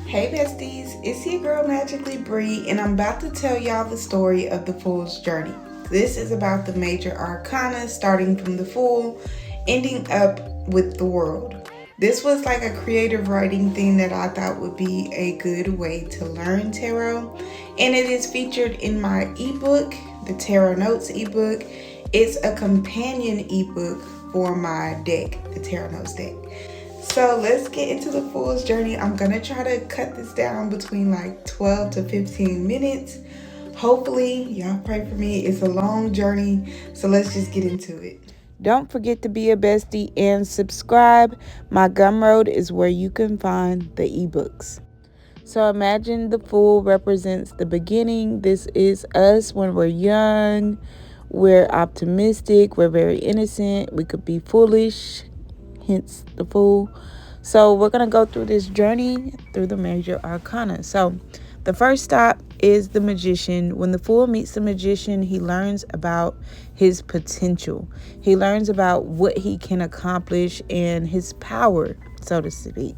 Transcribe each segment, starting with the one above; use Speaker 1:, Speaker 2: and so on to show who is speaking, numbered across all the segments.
Speaker 1: Hey besties, it's your girl Magically Bree, and I'm about to tell y'all the story of the Fool's journey. This is about the major arcana, starting from the Fool, ending up with the World. This was like a creative writing thing that I thought would be a good way to learn tarot, and it is featured in my ebook, the Tarot Notes ebook. It's a companion ebook for my deck, the Tarot Notes deck. So let's get into the Fool's journey. I'm gonna try to cut this down between like 12 to 15 minutes. Hopefully, y'all pray for me. It's a long journey, so let's just get into it. Don't forget to be a bestie and subscribe. My Gumroad is where you can find the ebooks. So imagine the Fool represents the beginning. This is us when we're young. We're optimistic. We're very innocent. We could be foolish, hence the Fool. So we're going to go through this journey through the major arcana. So the first stop is the Magician. When the Fool meets the Magician, he learns about his potential. He learns about what he can accomplish and his power, so to speak.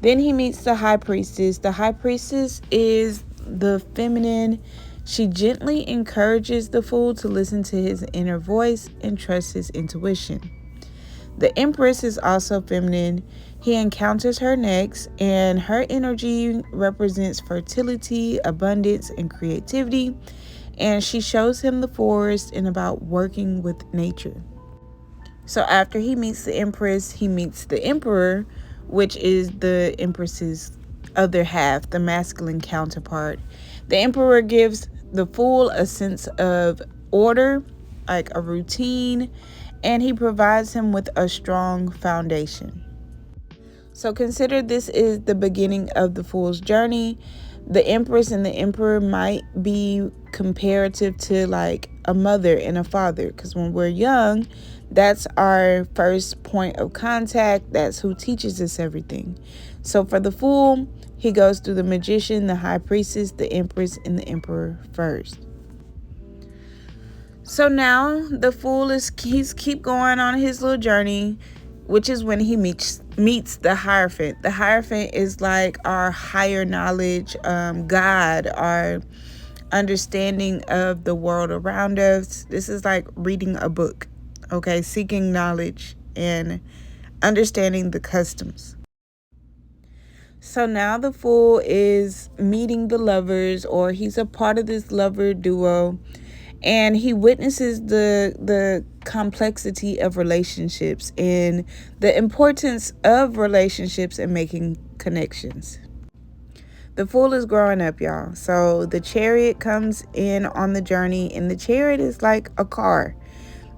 Speaker 1: Then he meets the High Priestess. The High Priestess is the feminine. She gently encourages the Fool to listen to his inner voice and trust his intuition. The Empress is also feminine. He encounters her next, and her energy represents fertility, abundance, and creativity. And she shows him the forest and about working with nature. So after he meets the Empress, he meets the Emperor, which is the Empress's other half, the masculine counterpart. The Emperor gives the Fool a sense of order, like a routine, and he provides him with a strong foundation. So consider this is the beginning of the Fool's journey. The Empress and the Emperor might be comparative to like a mother and a father, because when we're young, that's our first point of contact. That's who teaches us everything. So for the Fool, he goes through the Magician, the High Priestess, the Empress, and the Emperor first. So now the Fool he's keep going on his little journey, which is when he meets the Hierophant. The Hierophant is like our higher knowledge, God, our understanding of the world around us. This is like reading a book, okay, seeking knowledge and understanding the customs. So now the Fool is meeting the lovers, or he's a part of this lover duo. And he witnesses the complexity of relationships and the importance of relationships and making connections. The Fool is growing up, y'all. So the Chariot comes in on the journey, and the Chariot is like a car.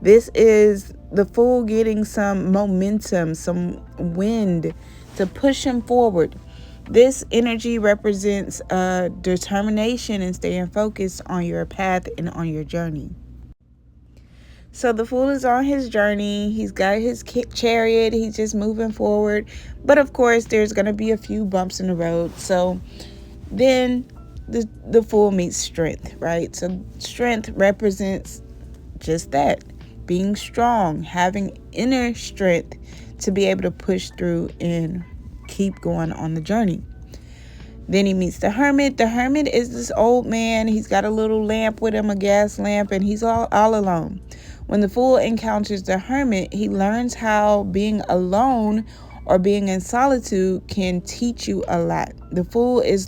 Speaker 1: This is the Fool getting some momentum, some wind to push him forward. This energy represents determination and staying focused on your path and on your journey. So the Fool is on his journey. He's got his chariot. He's just moving forward. But of course, there's going to be a few bumps in the road. So then the Fool meets strength, right? So strength represents just that, being strong, having inner strength to be able to push through and keep going on the journey. Then he meets the Hermit. The Hermit is this old man. He's got a little lamp with him, a gas lamp, and he's all alone. When the Fool encounters the Hermit, he learns how being alone or being in solitude can teach you a lot. The Fool is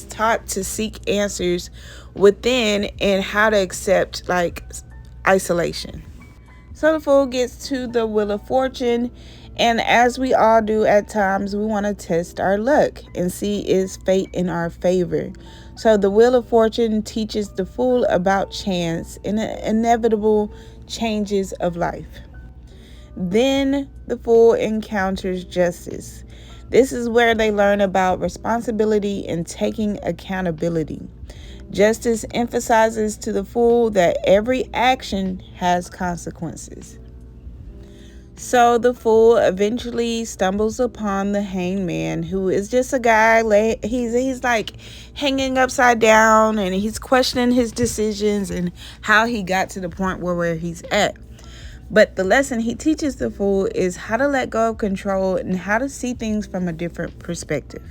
Speaker 1: taught to seek answers within and how to accept like isolation. So the Fool gets to the Wheel of Fortune, and as we all do at times, we want to test our luck and see is fate in our favor. So the Wheel of Fortune teaches the Fool about chance and inevitable changes of life. Then the Fool encounters Justice. This is where they learn about responsibility and taking accountability. Justice emphasizes to the Fool that every action has consequences. So the Fool eventually stumbles upon the Hanged Man, who is just a guy. He's like hanging upside down, and he's questioning his decisions and how he got to the point where he's at. But the lesson he teaches the fool is how to let go of control and how to see things from a different perspective.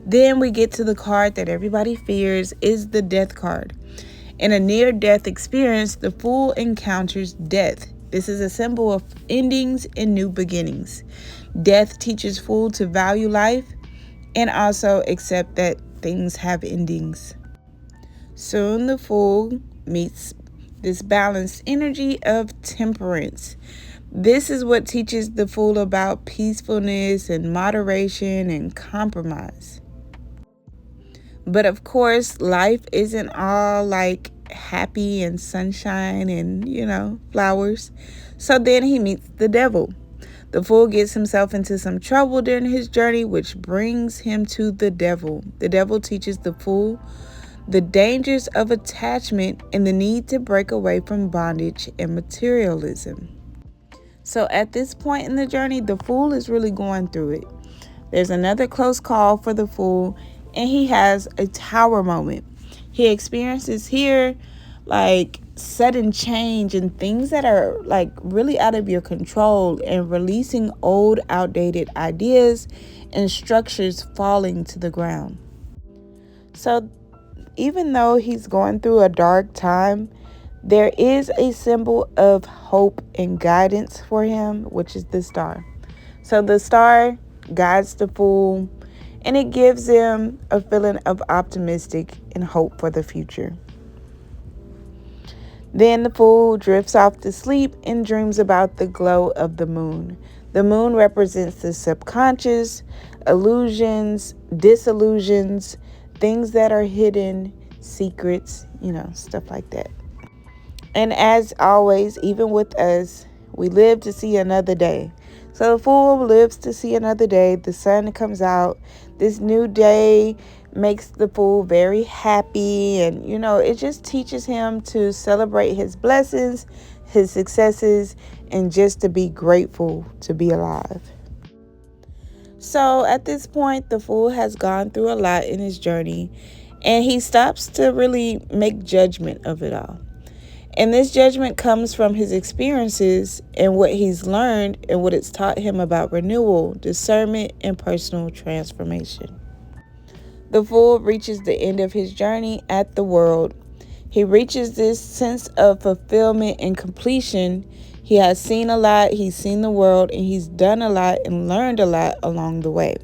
Speaker 1: Then we get to the card that everybody fears, is the death card. In a near-death experience, the fool encounters death. This is a symbol of endings and new beginnings. Death teaches fool to value life and also accept that things have endings. Soon the fool meets this balanced energy of temperance. This is what teaches the fool about peacefulness and moderation and compromise. But of course, life isn't all like happy and sunshine and, flowers. So then he meets the devil. The fool gets himself into some trouble during his journey, which brings him to the devil. The devil teaches the fool the dangers of attachment and the need to break away from bondage and materialism. So at this point in the journey, the fool is really going through it. There's another close call for the fool, and he has a tower moment. He experiences here like sudden change and things that are like really out of your control, and releasing old outdated ideas and structures falling to the ground. So even though he's going through a dark time, there is a symbol of hope and guidance for him, which is the star. So the star guides the fool, and it gives him a feeling of optimistic and hope for the future. Then the fool drifts off to sleep and dreams about the glow of the moon. The moon represents the subconscious, illusions, disillusions, things that are hidden, secrets, stuff like that. And as always, even with us, we live to see another day. So the fool lives to see another day. The sun comes out. This new day makes the fool very happy. And, it just teaches him to celebrate his blessings, his successes, and just to be grateful to be alive. So at this point, the fool has gone through a lot in his journey, and he stops to really make judgment of it all. And this judgment comes from his experiences and what he's learned and what it's taught him about renewal, discernment, and personal transformation. The fool reaches the end of his journey at the world. He reaches this sense of fulfillment and completion. He has seen a lot, he's seen the world, and he's done a lot and learned a lot along the way.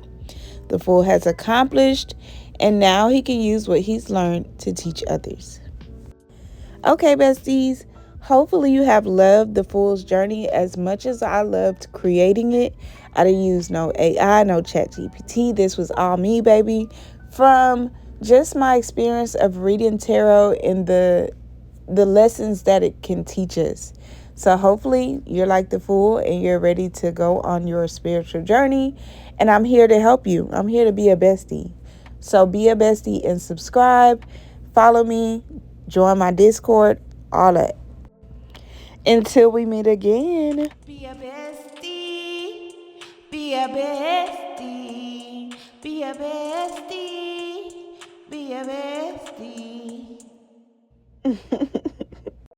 Speaker 1: The fool has accomplished, and now he can use what he's learned to teach others. Okay, besties, hopefully you have loved the Fool's Journey as much as I loved creating it. I didn't use no AI, no ChatGPT. This was all me, baby, from just my experience of reading tarot and the lessons that it can teach us. So hopefully you're like the Fool and you're ready to go on your spiritual journey. And I'm here to help you. I'm here to be a bestie. So be a bestie and subscribe. Follow me. Join my Discord. All that. Until we meet again. Be a bestie. Be a bestie. Be a bestie. Be a bestie.